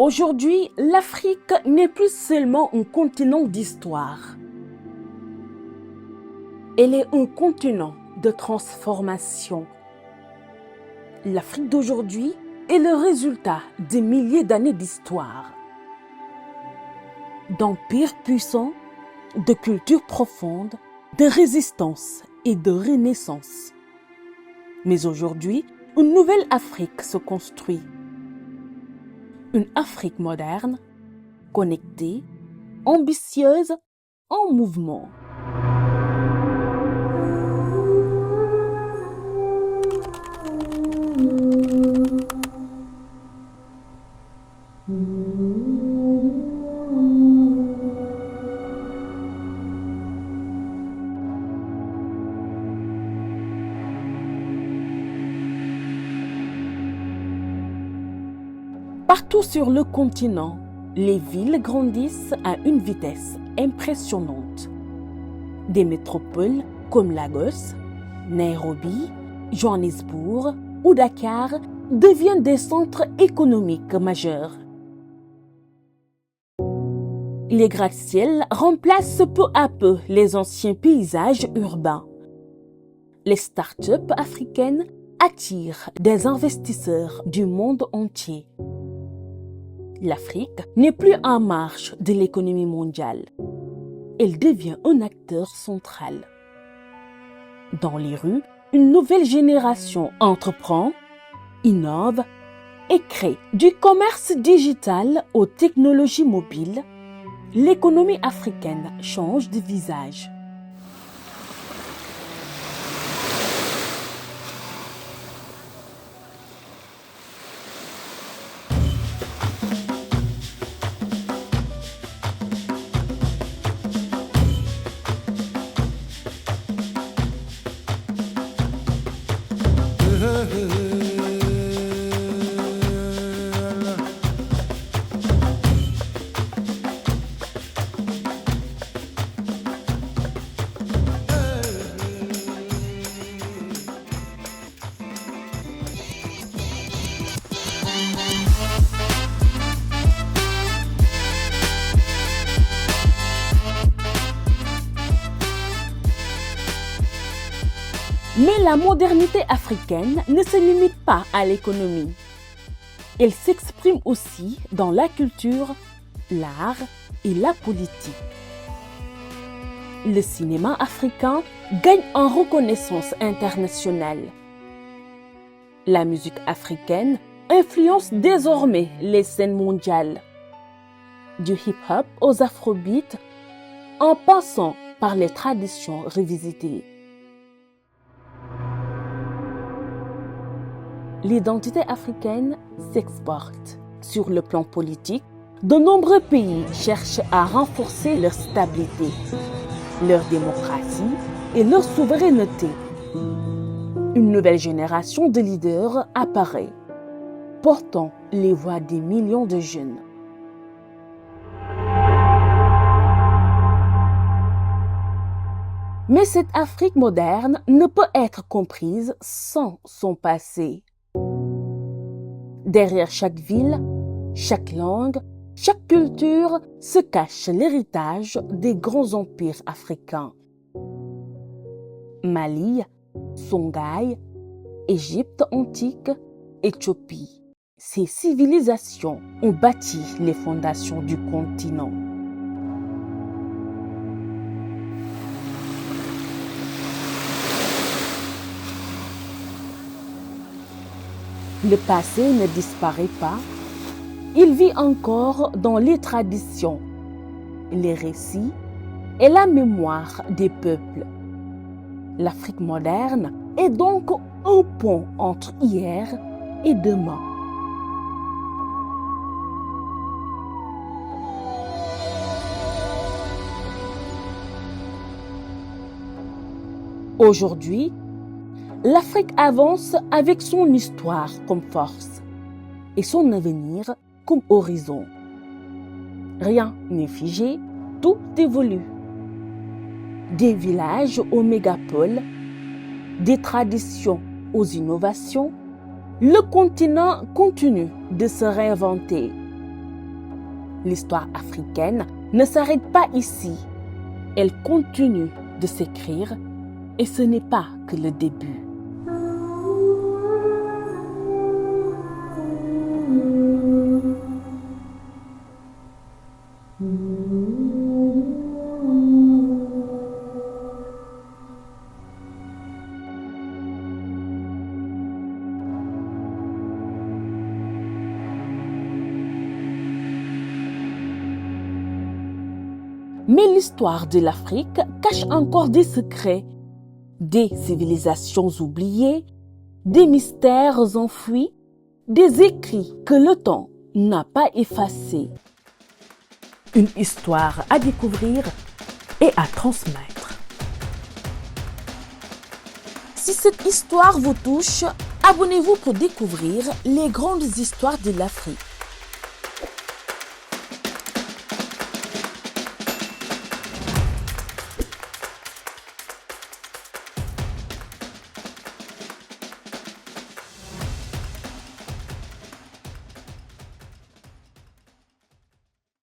Aujourd'hui, l'Afrique n'est plus seulement un continent d'histoire. Elle est un continent de transformation. L'Afrique d'aujourd'hui est le résultat de milliers d'années d'histoire, d'empires puissants, de cultures profondes, de résistance et de renaissance. Mais aujourd'hui, une nouvelle Afrique se construit. Une Afrique moderne, connectée, ambitieuse, en mouvement. Partout sur le continent, les villes grandissent à une vitesse impressionnante. Des métropoles comme Lagos, Nairobi, Johannesburg ou Dakar deviennent des centres économiques majeurs. Les gratte-ciels remplacent peu à peu les anciens paysages urbains. Les start-up africaines attirent des investisseurs du monde entier. L'Afrique n'est plus en marge de l'économie mondiale. Elle devient un acteur central. Dans les rues, une nouvelle génération entreprend, innove et crée. Du commerce digital aux technologies mobiles, l'économie africaine change de visage. Mais la modernité africaine ne se limite pas à l'économie. Elle s'exprime aussi dans la culture, l'art et la politique. Le cinéma africain gagne en reconnaissance internationale. La musique africaine influence désormais les scènes mondiales. Du hip-hop aux afrobeats, en passant par les traditions revisitées. L'identité africaine s'exporte. Sur le plan politique, de nombreux pays cherchent à renforcer leur stabilité, leur démocratie et leur souveraineté. Une nouvelle génération de leaders apparaît, portant les voix des millions de jeunes. Mais cette Afrique moderne ne peut être comprise sans son passé. Derrière chaque ville, chaque langue, chaque culture se cache l'héritage des grands empires africains. Mali, Songhai, Égypte antique, Éthiopie. Ces civilisations ont bâti les fondations du continent. Le passé ne disparaît pas, il vit encore dans les traditions, les récits et la mémoire des peuples. L'Afrique moderne est donc un pont entre hier et demain. Aujourd'hui, l'Afrique avance avec son histoire comme force et son avenir comme horizon. Rien n'est figé, tout évolue. Des villages aux mégapoles, des traditions aux innovations, le continent continue de se réinventer. l'histoire africaine ne s'arrête pas ici. Elle continue de s'écrire et ce n'est pas que le début. Mais l'histoire de l'Afrique cache encore des secrets, des civilisations oubliées, des mystères enfouis, des écrits que le temps n'a pas effacés. Une histoire à découvrir et à transmettre. Si cette histoire vous touche, abonnez-vous pour découvrir les grandes histoires de l'Afrique.